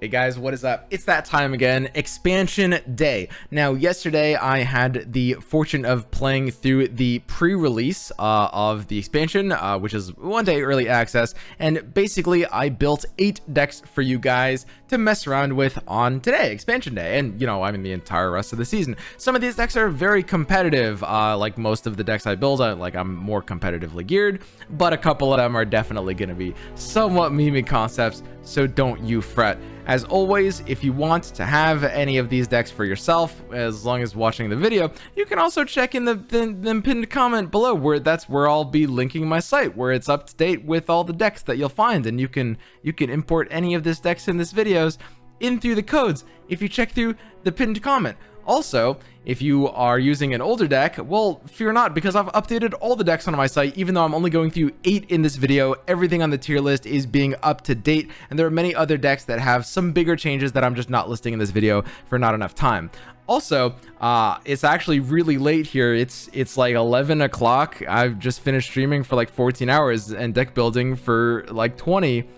Hey guys, what is up? It's that time again, expansion day. Now, yesterday I had the fortune of playing through the pre-release of the expansion, which is 1 day early access, and basically I built 8 decks for you guys to mess around with on today, expansion day, and the entire rest of the season. Some of these decks are very competitive, like most of the decks I build, I'm more competitively geared, but a couple of them are definitely going to be somewhat memey concepts, so don't you fret. As always, if you want to have any of these decks for yourself, as long as watching the video, you can also check in the pinned comment below, where that's where I'll be linking my site, where it's up to date with all the decks that you'll find, and you can import any of this decks in this videos in through the codes if you check through the pinned comment. Also, if you are using an older deck, well, fear not, because I've updated all the decks on my site. Even though I'm only going through 8 in this video, everything on the tier list is being up to date, and there are many other decks that have some bigger changes that I'm just not listing in this video for not enough time. Also, it's actually really late here. It's like 11 o'clock. I've just finished streaming for like 14 hours and deck building for like 20.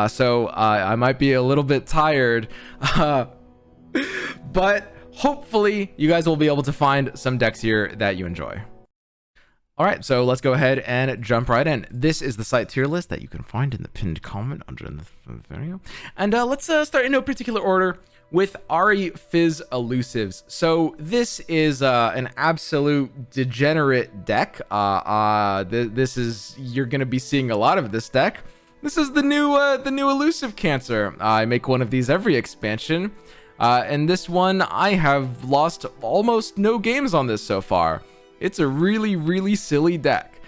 So I might be a little bit tired, but hopefully you guys will be able to find some decks here that you enjoy. All right, so let's go ahead and jump right in. This is the site tier list that you can find in the pinned comment under the video. And let's start in no particular order with Ahri, Fizz, Elusives. So this is an absolute degenerate deck. This is, you're going to be seeing a lot of this deck. This is the new Elusive Cancer. I make one of these every expansion. And this one, I have lost almost no games on this so far. It's a really silly deck.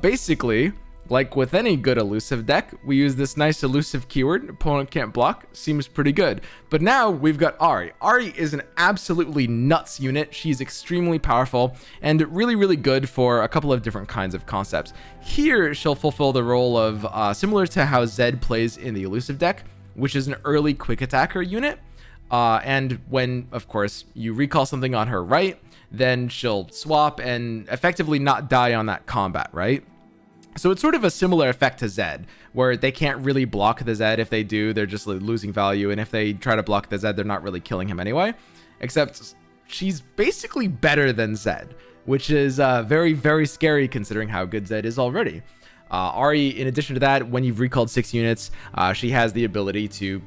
Basically, like with any good elusive deck, we use this nice elusive keyword, opponent can't block, seems pretty good. But now we've got Ahri. Ahri is an absolutely nuts unit. She's extremely powerful and really good for a couple of different kinds of concepts. Here, she'll fulfill the role of, similar to how Zed plays in the elusive deck, which is an early quick attacker unit. And when, of course, you recall something on her right, then she'll swap and effectively not die on that combat, right? So it's sort of a similar effect to Zed, where they can't really block the Zed. If they do, they're just losing value, and if they try to block the Zed, they're not really killing him anyway. Except she's basically better than Zed, which is very scary considering how good Zed is already. Ahri, in addition to that, when you've recalled 6 units, she has the ability to,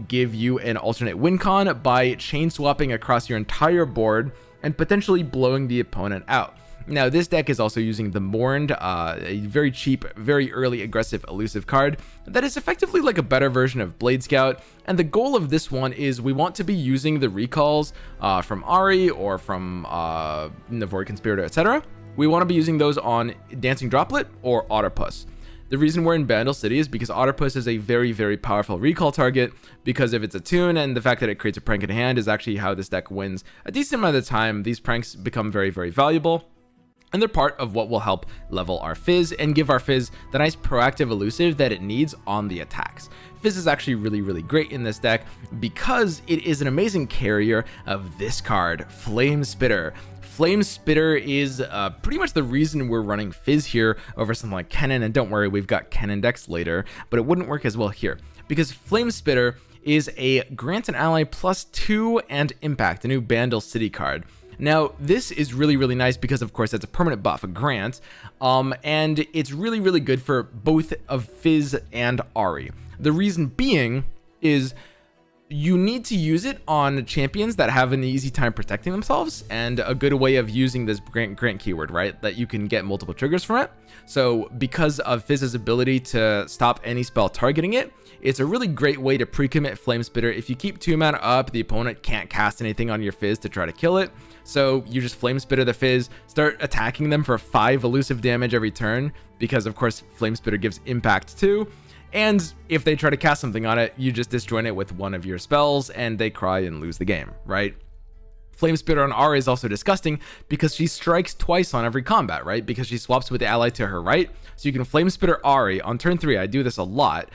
give you an alternate win con by chain swapping across your entire board and potentially blowing the opponent out. Now, this deck is also using the Mourned, a very cheap, very early aggressive elusive card that is effectively like a better version of Blade Scout. And the goal of this one is we want to be using the recalls from Ahri or from the Void Conspirator, etc. We want to be using those on Dancing Droplet or Otterpuss. The reason we're in Bandle City is because Otterpuss is a very powerful recall target because of its attune, and the fact that it creates a prank in hand is actually how this deck wins a decent amount of the time. These pranks become very valuable, and they're part of what will help level our Fizz and give our Fizz the nice proactive elusive that it needs on the attacks. Fizz is actually really great in this deck because it is an amazing carrier of this card, Flame Spitter. Flame Spitter is pretty much the reason we're running Fizz here over something like Kennen, and don't worry, we've got Kennen decks later, but it wouldn't work as well here because Flame Spitter is a grant an ally +2 and impact, a new Bandle City card. Now, this is really nice because, of course, it's a permanent buff, a grant, and it's really good for both of Fizz and Ahri. The reason being is you need to use it on champions that have an easy time protecting themselves, and a good way of using this grant keyword, right, that you can get multiple triggers from it. So because of Fizz's ability to stop any spell targeting it, it's a really great way to pre-commit Flame Spitter. If you keep 2 mana up, the opponent can't cast anything on your Fizz to try to kill it, so you just Flame Spitter the Fizz, start attacking them for 5 elusive damage every turn, because of course Flame Spitter gives impact too. And if they try to cast something on it, you just disjoint it with one of your spells and they cry and lose the game, right? Flame Spitter on Ahri is also disgusting because she strikes twice on every combat, right? Because she swaps with the ally to her right. So you can Flame Spitter Ahri on turn 3. I do this a lot.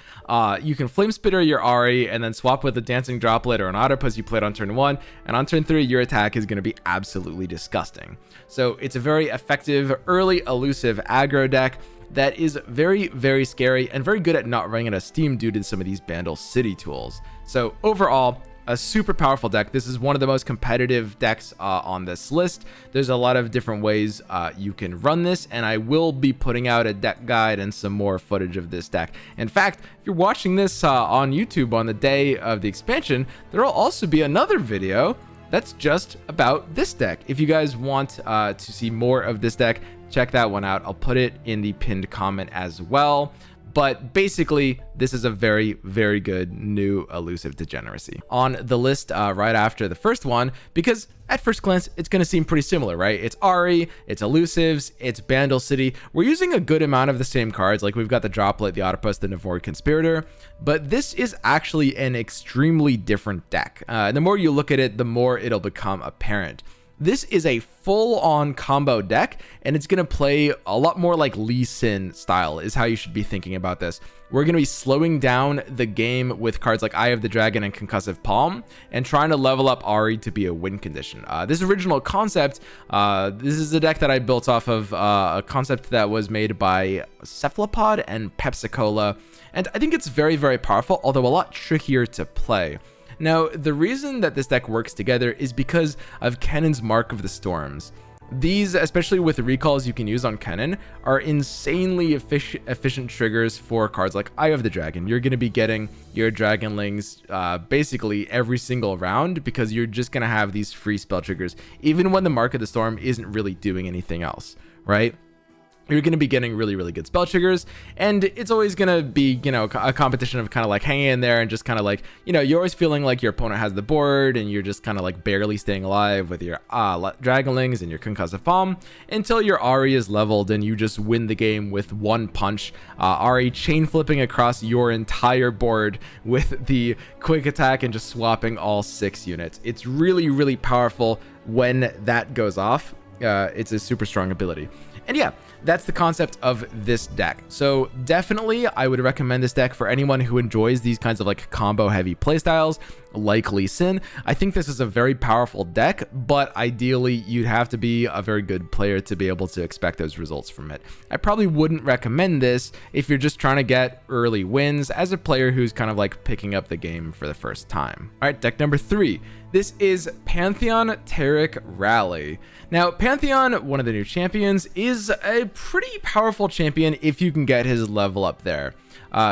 You can Flame Spitter your Ahri and then swap with a Dancing Droplet or an Octopus you played on turn 1. And on turn 3, your attack is going to be absolutely disgusting. So it's a very effective early elusive aggro deck that is very, very scary and very good at not running out of steam due to some of these Bandle City tools. So overall, a super powerful deck. This is one of the most competitive decks on this list. There's a lot of different ways you can run this, and I will be putting out a deck guide and some more footage of this deck. In fact, if you're watching this on YouTube on the day of the expansion, there will also be another video that's just about this deck. If you guys want to see more of this deck, check that one out. I'll put it in the pinned comment as well. But basically, this is a very, very good new elusive degeneracy on the list right after the first one, because at first glance, it's going to seem pretty similar, right? It's Ahri, it's elusives, it's Bandle City. We're using a good amount of the same cards. Like we've got the Droplet, the Octopus, the Navori Conspirator, but this is actually an extremely different deck. The more you look at it, the more it'll become apparent. This is a full-on combo deck, and it's going to play a lot more like Lee Sin style is how you should be thinking about this. We're going to be slowing down the game with cards like Eye of the Dragon and Concussive Palm, and trying to level up Ahri to be a win condition. This original concept, this is a deck that I built off of a concept that was made by Cephalopod and Pepsi-Cola, and I think it's very, very powerful, although a lot trickier to play. Now, the reason that this deck works together is because of Kennen's Mark of the Storms. These, especially with the recalls you can use on Kennen, are insanely efficient triggers for cards like Eye of the Dragon. You're going to be getting your Dragonlings basically every single round because you're just going to have these free spell triggers, even when the Mark of the Storm isn't really doing anything else, right? You're going to be getting really, really good spell triggers, and it's always going to be, you know, a competition of kind of like hanging in there and just kind of like, you know, you're always feeling like your opponent has the board and you're just kind of like barely staying alive with your Dragonlings and your Concussive Palm until your Ahri is leveled and you just win the game with one punch. Ahri chain flipping across your entire board with the quick attack and just swapping all 6 units. It's really, really powerful when that goes off. It's a super strong ability. And yeah, that's the concept of this deck. So definitely I would recommend this deck for anyone who enjoys these kinds of like combo heavy playstyles like Lee Sin. I think this is a very powerful deck, but ideally you'd have to be a very good player to be able to expect those results from it. I probably wouldn't recommend this if you're just trying to get early wins as a player who's kind of like picking up the game for the first time. All right, deck number 3. This is Pantheon Taric Rally. Now, Pantheon, one of the new champions, is a pretty powerful champion if you can get his level up there.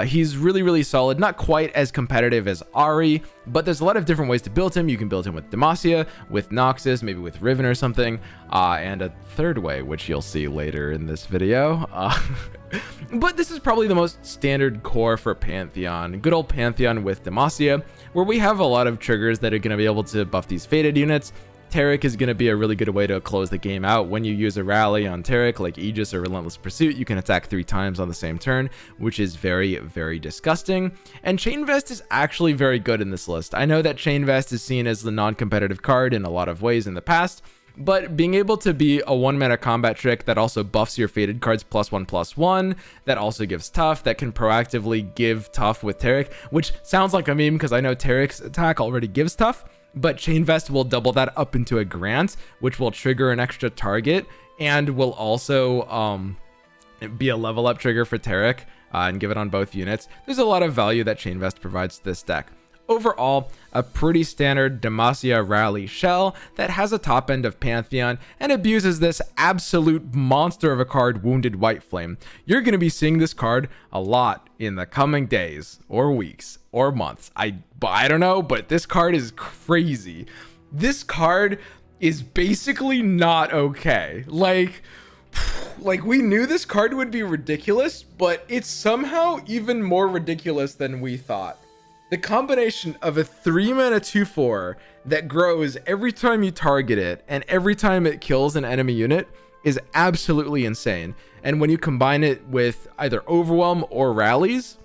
He's really, really solid, not quite as competitive as Ahri, but there's a lot of different ways to build him. You can build him with Demacia, with Noxus, maybe with Riven or something, and a third way, which you'll see later in this video. But this is probably the most standard core for Pantheon. Good old Pantheon with Demacia, where we have a lot of triggers that are going to be able to buff these faded units. Taric is going to be a really good way to close the game out. When you use a rally on Taric, like Aegis or Relentless Pursuit, you can attack 3 times on the same turn, which is very, very disgusting. And Chain Vest is actually very good in this list. I know that Chain Vest is seen as the non-competitive card in a lot of ways in the past, but being able to be a 1-mana combat trick that also buffs your faded cards +1/+1, that also gives tough, that can proactively give tough with Taric, which sounds like a meme because I know Taric's attack already gives tough, but Chain Vest will double that up into a grant, which will trigger an extra target and will also be a level up trigger for Taric and give it on both units. There's a lot of value that Chain Vest provides to this deck. Overall, a pretty standard Demacia Rally shell that has a top end of Pantheon and abuses this absolute monster of a card, Wounded White Flame. You're going to be seeing this card a lot in the coming days or weeks or months. I don't know, but this card is crazy. This card is basically not okay. Like we knew this card would be ridiculous, but it's somehow even more ridiculous than we thought. The combination of a 3-mana 2/4 that grows every time you target it and every time it kills an enemy unit is absolutely insane. And when you combine it with either Overwhelm or Rallies,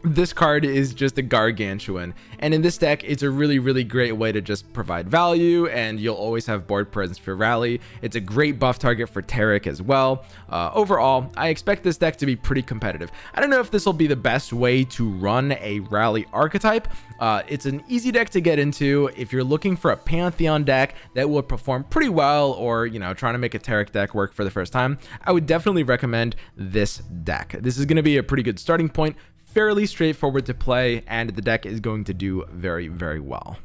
this card is just a gargantuan, and in this deck it's a really great way to just provide value, and you'll always have board presence for rally. It's a great buff target for Taric as well. Overall, I expect this deck to be pretty competitive. I don't know if this will be the best way to run a rally archetype. It's an easy deck to get into if you're looking for a Pantheon deck that will perform pretty well, or trying to make a Taric deck work for the first time. I would definitely recommend this deck. This is going to be a pretty good starting point, fairly straightforward to play, and the deck is going to do very well.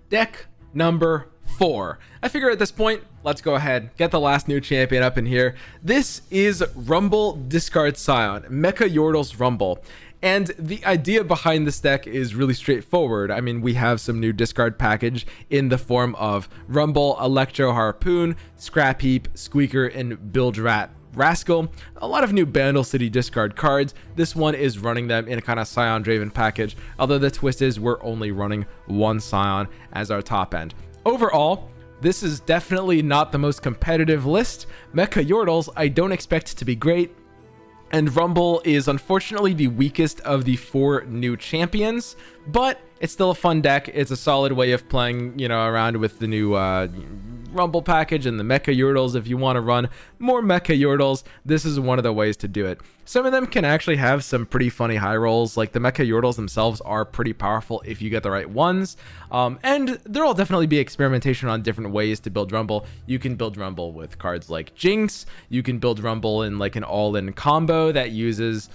Deck number 4. I figure at this point, let's go ahead, get the last new champion up in here. This is Rumble Discard Scion, Mecha Yordles Rumble. And the idea behind this deck is really straightforward. I mean, we have some new discard package in the form of Rumble, Electro Harpoon, Scrap Heap, Squeaker, and Bilge Rat Rascal. A lot of new Bandle City discard cards. This one is running them in a kind of Scion Draven package, although the twist is we're only running one Scion as our top end. Overall, this is definitely not the most competitive list. Mecha Yordles I don't expect to be great, and Rumble is unfortunately the weakest of the 4 new champions, but it's still a fun deck. It's a solid way of playing, around with the new Rumble package and the Mecha Yordles. If you want to run more Mecha Yordles, this is one of the ways to do it. Some of them can actually have some pretty funny high rolls, like the Mecha Yordles themselves are pretty powerful if you get the right ones. And there'll definitely be experimentation on different ways to build Rumble. You can build Rumble with cards like Jinx. You can build Rumble in like an all-in combo that uses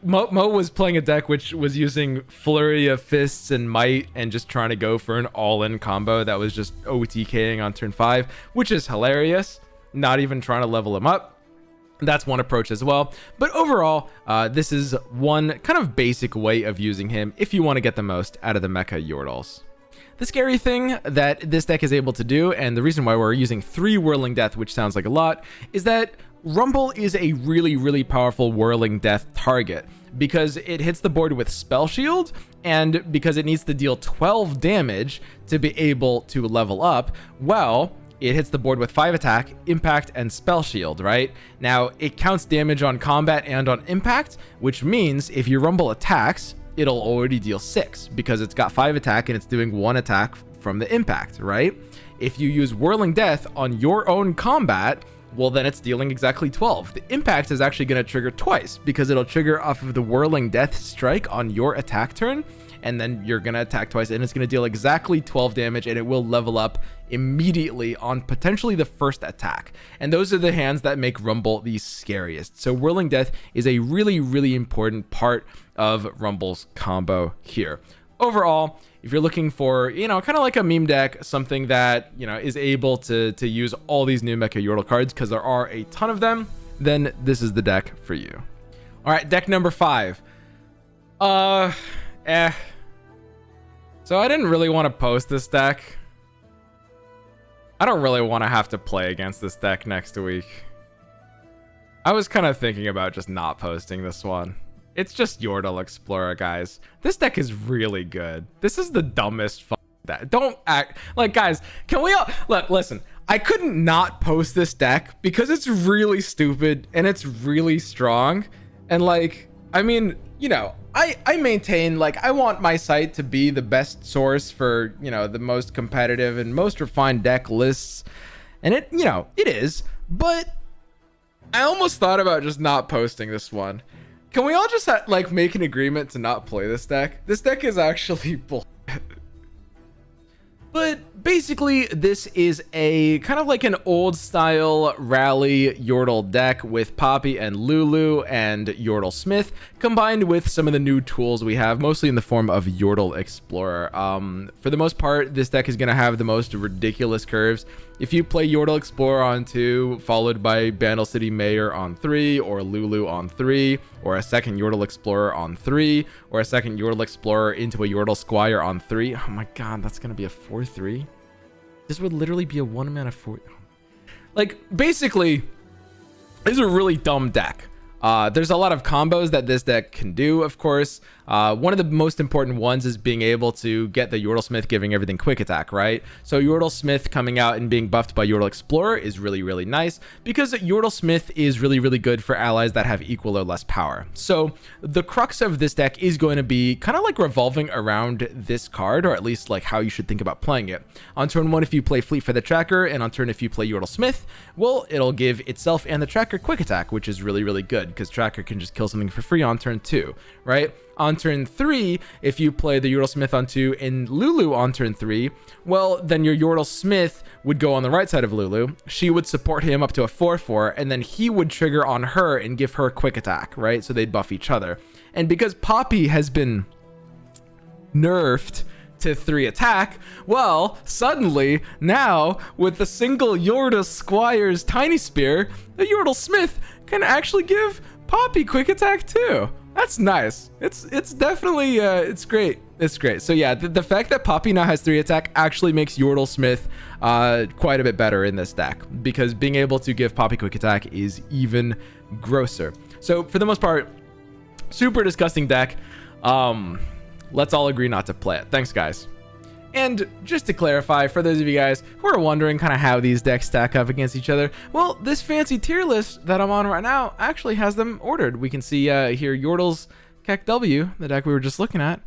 Mo was playing a deck which was using Flurry of Fists and Might and just trying to go for an all-in combo that was just OTKing on turn 5, which is hilarious. Not even trying to level him up. That's one approach as well. But overall, this is one kind of basic way of using him if you want to get the most out of the Mecha Yordles. The scary thing that this deck is able to do, and the reason why we're using 3 Whirling Death, which sounds like a lot, is that Rumble is a really powerful Whirling Death target because it hits the board with Spell Shield, and because it needs to deal 12 damage to be able to level up. Well, it hits the board with 5 attack, impact, and Spell Shield, right? Now, it counts damage on combat and on impact, which means if your Rumble attacks, it'll already deal 6 because it's got 5 attack and it's doing 1 attack from the impact, right? If you use Whirling Death on your own combat, well, then it's dealing exactly 12. The impact is actually going to trigger twice because it'll trigger off of the Whirling Death strike on your attack turn, and then you're going to attack twice, and it's going to deal exactly 12 damage, and it will level up immediately on potentially the first attack. And those are the hands that make Rumble the scariest. So Whirling Death is a really important part of Rumble's combo here. Overall, if you're looking for, kind of like a meme deck, something that, is able to use all these new Mecha Yordle cards, because there are a ton of them, then this is the deck for you. All right, deck number 5. So I didn't really want to post this deck. I don't really want to have to play against this deck next week. I was kind of thinking about just not posting this one. It's just Yordle Explorer, guys. This deck is really good. This is the dumbest deck. Don't act like, guys, can we all look, listen, I couldn't not post this deck because it's really stupid and it's really strong. And like, I mean, I maintain, like, I want my site to be the best source for, the most competitive and most refined deck lists. And it, it is, but I almost thought about just not posting this one. Can we all just make an agreement to not play this deck? This deck is actually bull. But basically, this is a kind of like an old style rally Yordle deck with Poppy and Lulu and Yordle Smith, combined with some of the new tools we have, mostly in the form of Yordle Explorer. For the most part, this deck is going to have the most ridiculous curves. If you play Yordle Explorer on 2, followed by Bandle City Mayor on 3, or Lulu on 3, or a second Yordle Explorer on 3, or a second Yordle Explorer into a Yordle Squire on 3. Oh my god, that's going to be a 4-3. This would literally be a 1-mana 4. Like, basically, this is a really dumb deck. There's a lot of combos that this deck can do, of course. One of the most important ones is being able to get the Yordlesmith giving everything quick attack, right? So Yordlesmith coming out and being buffed by Yordle Explorer is really, really nice because Yordlesmith is really, really good for allies that have equal or less power. So the crux of this deck is going to be kind of like revolving around this card, or at least like how you should think about playing it. On turn 1, if you play Fleet for the Tracker, and on turn if you play Yordlesmith, well, it'll give itself and the Tracker quick attack, which is really, really good because Tracker can just kill something for free on turn 2, right? On turn 3, if you play the Yordlesmith on 2 and Lulu on turn 3, well, then your Yordlesmith would go on the right side of Lulu. She would support him up to a 4/4, and then he would trigger on her and give her a quick attack, right? So they'd buff each other. And because Poppy has been nerfed to 3 attack, well, suddenly now with the single Yordle Squire's Tiny Spear, the Yordlesmith can actually give Poppy quick attack too. That's nice. It's definitely it's great. It's great. So yeah, the fact that Poppy now has 3 attack actually makes Yordlesmith quite a bit better in this deck, because being able to give Poppy quick attack is even grosser. So for the most part, super disgusting deck. Let's all agree not to play it. Thanks, guys. And just to clarify, for those of you guys who are wondering kind of how these decks stack up against each other, well, this fancy tier list that I'm on right now actually has them ordered. We can see here Yordles KEKW, the deck we were just looking at,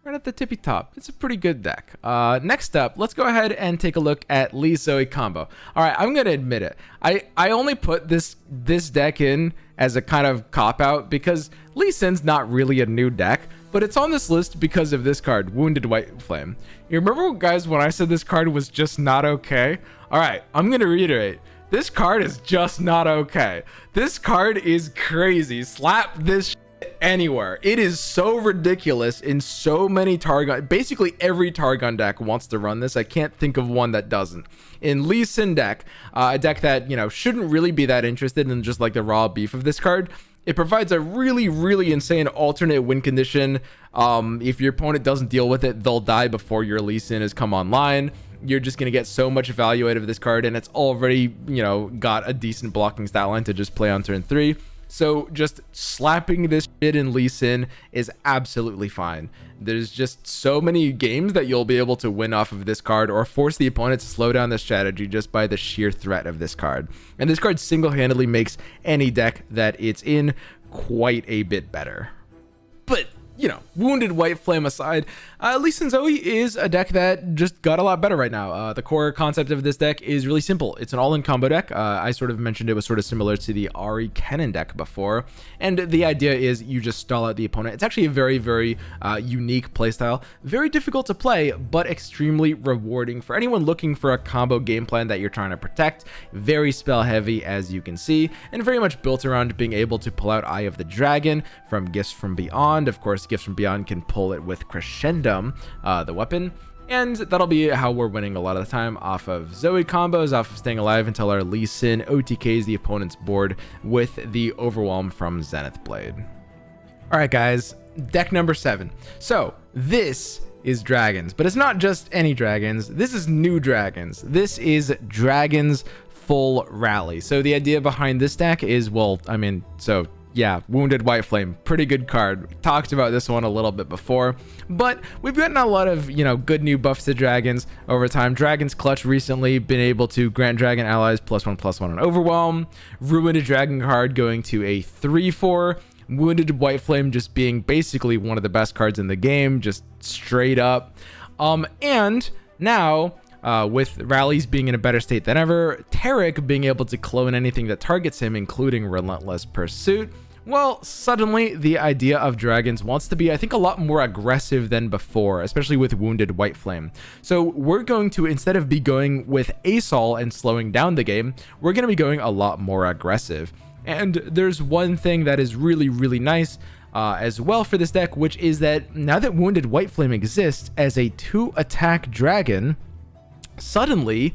right at the tippy top. It's a pretty good deck. Next up, let's go ahead and take a look at Zoe Combo. All right, I'm gonna admit it. I only put this deck in as a kind of cop-out because Lee Sin's not really a new deck, but it's on this list because of this card, Wounded White Flame. You remember, guys, when I said this card was just not okay? All right, I'm gonna reiterate. This card is just not okay. This card is crazy. Slap this shit anywhere. It is so ridiculous in so many Targon. Basically, every Targon deck wants to run this. I can't think of one that doesn't. In Lee Sin deck, a deck that, you know, shouldn't really be that interested in just like the raw beef of this card, it provides a really, really insane alternate win condition. If your opponent doesn't deal with it, they'll die before your Lee Sin has come online. You're just going to get so much value out of this card, and it's already, you know, got a decent blocking stat line to just play on turn 3. So just slapping this shit in Lee Sin is absolutely fine. There's just so many games that you'll be able to win off of this card, or force the opponent to slow down the strategy just by the sheer threat of this card. And this card single-handedly makes any deck that it's in quite a bit better. But, you know, Wounded White Flame aside, Lee Sin Zoe is a deck that just got a lot better right now. The core concept of this deck is really simple. It's an all-in combo deck. I sort of mentioned it was sort of similar to the Ahri Kennen deck before, and the idea is you just stall out the opponent. It's actually a very, very unique playstyle. Very difficult to play, but extremely rewarding for anyone looking for a combo game plan that you're trying to protect. Very spell heavy, as you can see, and very much built around being able to pull out Eye of the Dragon from Gifts from Beyond. Of course, Gifts from Beyond can pull it with Crescendo, the weapon, and that'll be how we're winning a lot of the time, off of Zoe combos, off of staying alive until our Lee Sin OTKs the opponent's board with the Overwhelm from Zenith Blade. All right, guys, deck number 7. So this is dragons, but it's not just any dragons. This is new dragons. This is dragons full rally. So the idea behind this deck is, well, I mean, so yeah, Wounded White Flame, pretty good card. Talked about this one a little bit before, but we've gotten a lot of, you know, good new buffs to dragons over time. Dragon's Clutch recently been able to grant dragon allies +1/+1 on Overwhelm. Ruined Dragon card going to a 3/4. Wounded White Flame just being basically one of the best cards in the game, just straight up. And now, with rallies being in a better state than ever, Taric being able to clone anything that targets him, including Relentless Pursuit, well, suddenly the idea of dragons wants to be, I think, a lot more aggressive than before, especially with Wounded White Flame. So we're going to, instead of be going with ASOL and slowing down the game, we're going to be going a lot more aggressive. And there's one thing that is really, really nice as well for this deck, which is that now that Wounded White Flame exists as a 2-attack dragon, suddenly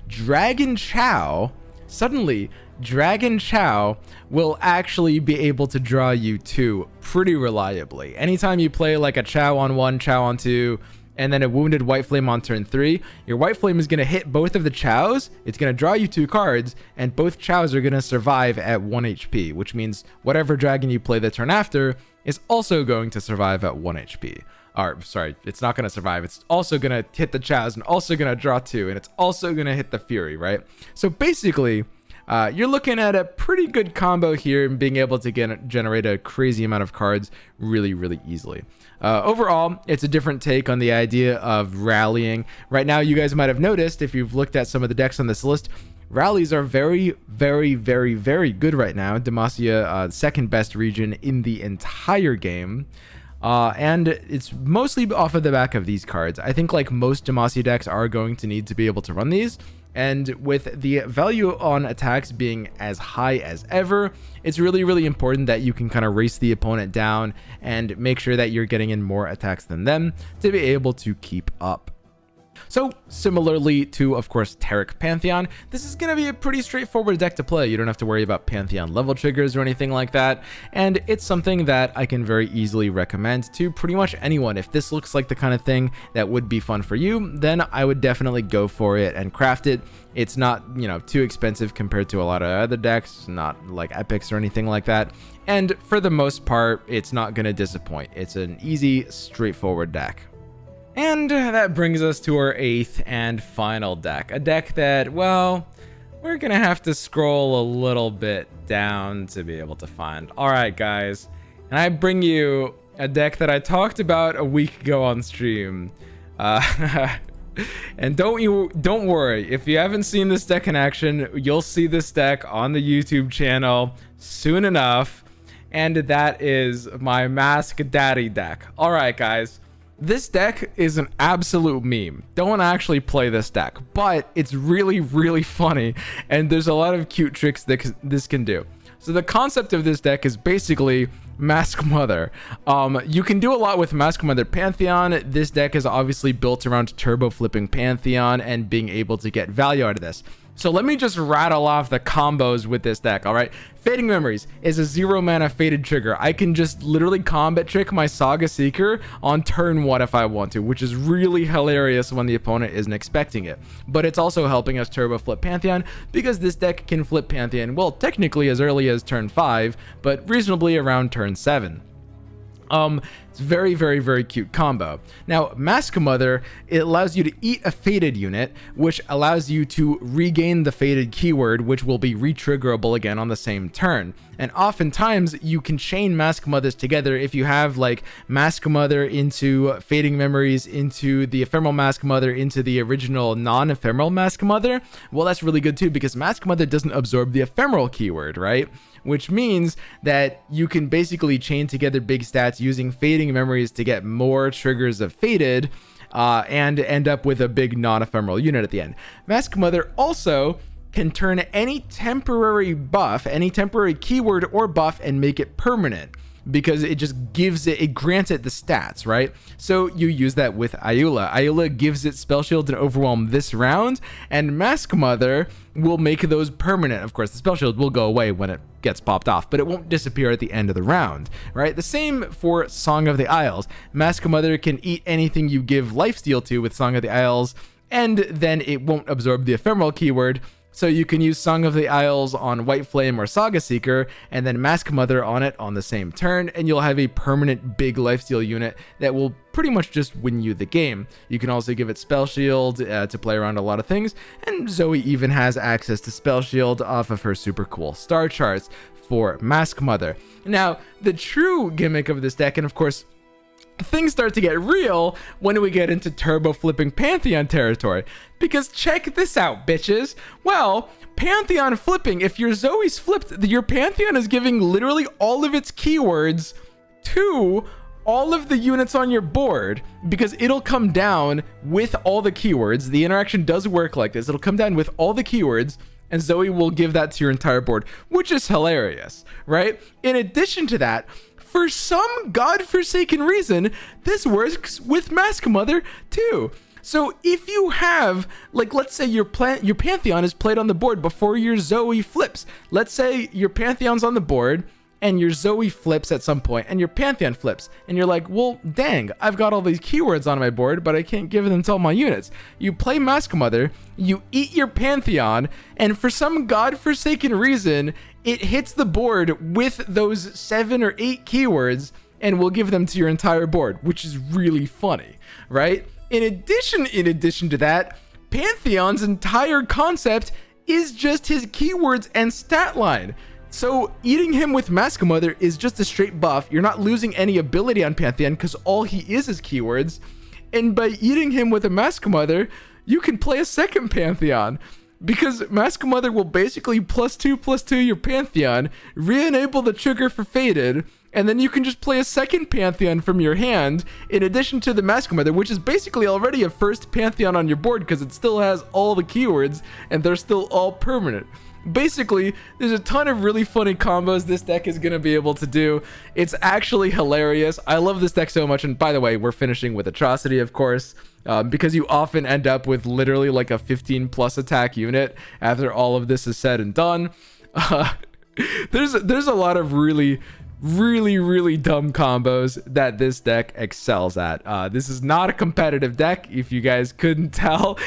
Dragon Chow will actually be able to draw you 2 pretty reliably. Anytime you play like a Chow on 1, Chow on 2, and then a wounded white flame on turn 3, your white flame is going to hit both of the chows. It's going to draw you 2 cards, and both chows are going to survive at 1 HP, which means whatever dragon you play the turn after is also going to survive at 1 HP. Or, sorry, it's not going to survive. It's also going to hit the chows and also going to draw 2, and it's also going to hit the fury, right? So basically, you're looking at a pretty good combo here and being able to generate a crazy amount of cards really, really easily. Overall, it's a different take on the idea of rallying. Right now, you guys might have noticed, if you've looked at some of the decks on this list, rallies are very, very, very, very good right now. Demacia, second best region in the entire game. And it's mostly off of the back of these cards. I think like most Demacia decks are going to need to be able to run these. And with the value on attacks being as high as ever, it's really, really important that you can kind of race the opponent down and make sure that you're getting in more attacks than them to be able to keep up. So similarly to, of course, Taric Pantheon, this is going to be a pretty straightforward deck to play. You don't have to worry about Pantheon level triggers or anything like that. And it's something that I can very easily recommend to pretty much anyone. If this looks like the kind of thing that would be fun for you, then I would definitely go for it and craft it. It's not, you know, too expensive compared to a lot of other decks, not like epics or anything like that. And for the most part, it's not going to disappoint. It's an easy, straightforward deck. And that brings us to our 8th and final deck. A deck that, well, we're going to have to scroll a little bit down to be able to find. All right, guys. And I bring you a deck that I talked about a week ago on stream. And don't worry. If you haven't seen this deck in action, you'll see this deck on the YouTube channel soon enough. And that is my Mask Daddy deck. All right, guys. This deck is an absolute meme. Don't actually play this deck, but it's really, really funny, and there's a lot of cute tricks that this can do. So the concept of this deck is basically Mask Mother. You can do a lot with Mask Mother Pantheon. This deck is obviously built around turbo flipping Pantheon and being able to get value out of this. So let me just rattle off the combos with this deck, all right? Fading Memories is a 0 mana faded trigger. I can just literally combat trick my Saga Seeker on turn 1 if I want to, which is really hilarious when the opponent isn't expecting it. But it's also helping us turbo flip Pantheon because this deck can flip Pantheon, well, technically as early as turn 5, but reasonably around turn 7. It's very, very, very cute combo. Now, Mask Mother, it allows you to eat a faded unit, which allows you to regain the faded keyword, which will be retriggerable again on the same turn. And oftentimes, you can chain Mask Mothers together if you have like Mask Mother into Fading Memories, into the Ephemeral Mask Mother, into the original non-ephemeral Mask Mother. Well, that's really good too, because Mask Mother doesn't absorb the ephemeral keyword, right? Which means that you can basically chain together big stats using Fading Memories to get more triggers of Faded and end up with a big non-ephemeral unit at the end. Mask Mother also can turn any temporary buff, any temporary keyword or buff, and make it permanent, because it just gives it, it grants it the stats, right? So you use that with Ayula. Ayula gives it Spell Shield and Overwhelm this round, and Mask Mother will make those permanent. Of course, the Spell Shield will go away when it gets popped off, but it won't disappear at the end of the round, right? The same for Song of the Isles. Mask Mother can eat anything you give Lifesteal to with Song of the Isles, and then it won't absorb the ephemeral keyword. So you can use Song of the Isles on White Flame or Saga Seeker, and then Mask Mother on it on the same turn, and you'll have a permanent big lifesteal unit that will pretty much just win you the game. You can also give it Spell Shield to play around a lot of things, and Zoe even has access to Spell Shield off of her super cool star charts for Mask Mother. Now, the true gimmick of this deck, and of course, things start to get real when we get into turbo flipping Pantheon territory, because check this out, bitches. Well, Pantheon flipping, if your Zoe's flipped, your Pantheon is giving literally all of its keywords to all of the units on your board, because it'll come down with all the keywords. The interaction does work like this. It'll come down with all the keywords, and Zoe will give that to your entire board, which is hilarious, right? In addition to that, for some godforsaken reason, this works with Mask Mother too. So if you have, like, let's say your Pantheon is played on the board before your Zoe flips. Let's say your Pantheon's on the board, and your Zoe flips at some point, and your Pantheon flips, and you're like, well, dang, I've got all these keywords on my board, but I can't give them to all my units. You play Mask Mother, you eat your Pantheon, and for some godforsaken reason, it hits the board with those 7 or 8 keywords, and will give them to your entire board, which is really funny, right? In addition to that, Pantheon's entire concept is just his keywords and stat line. So eating him with Mask Mother is just a straight buff. You're not losing any ability on Pantheon because all he is keywords. And by eating him with a Mask Mother, you can play a second Pantheon. Because Mask Mother will basically +2/+2 your Pantheon, re-enable the trigger for Faded, and then you can just play a second Pantheon from your hand, in addition to the Mask Mother, which is basically already a first Pantheon on your board because it still has all the keywords, and they're still all permanent. Basically, there's a ton of really funny combos this deck is going to be able to do. It's actually hilarious. I love this deck so much. And by the way, we're finishing with Atrocity, of course, because you often end up with literally like a 15+ attack unit after all of this is said and done. There's a lot of really dumb combos that this deck excels at. This is not a competitive deck, if you guys couldn't tell,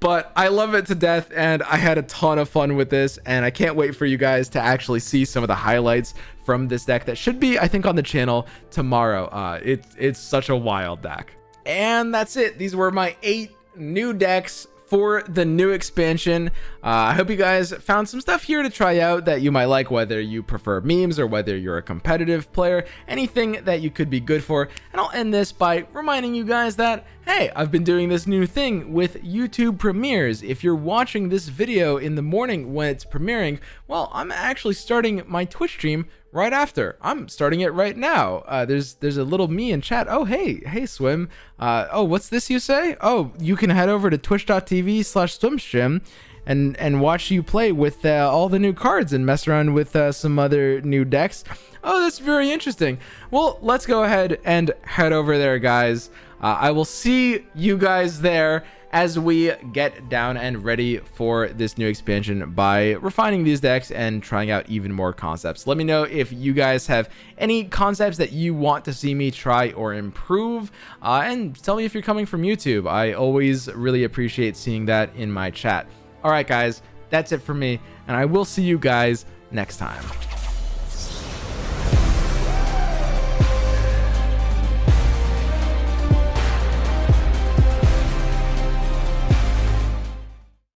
but I love it to death, and I had a ton of fun with this, and I can't wait for you guys to actually see some of the highlights from this deck that should be, I think, on the channel tomorrow. It's such a wild deck. And that's it. These were my 8 new decks for the new expansion. I hope you guys found some stuff here to try out that you might like, whether you prefer memes or whether you're a competitive player, anything that you could be good for. And I'll end this by reminding you guys that, hey, I've been doing this new thing with YouTube premieres. If you're watching this video in the morning when it's premiering, well, I'm actually starting my Twitch stream right after. I'm starting it right now. There's a little me in chat. Oh, hey Swim. Oh, what's this you say? Oh, you can head over to twitch.tv/swimstream and watch you play with all the new cards and mess around with some other new decks. Oh, that's very interesting. Well, let's go ahead and head over there, guys. I will see you guys there as we get down and ready for this new expansion by refining these decks and trying out even more concepts. Let me know if you guys have any concepts that you want to see me try or improve, and tell me if you're coming from YouTube. I always really appreciate seeing that in my chat. All right, guys, that's it for me, and I will see you guys next time.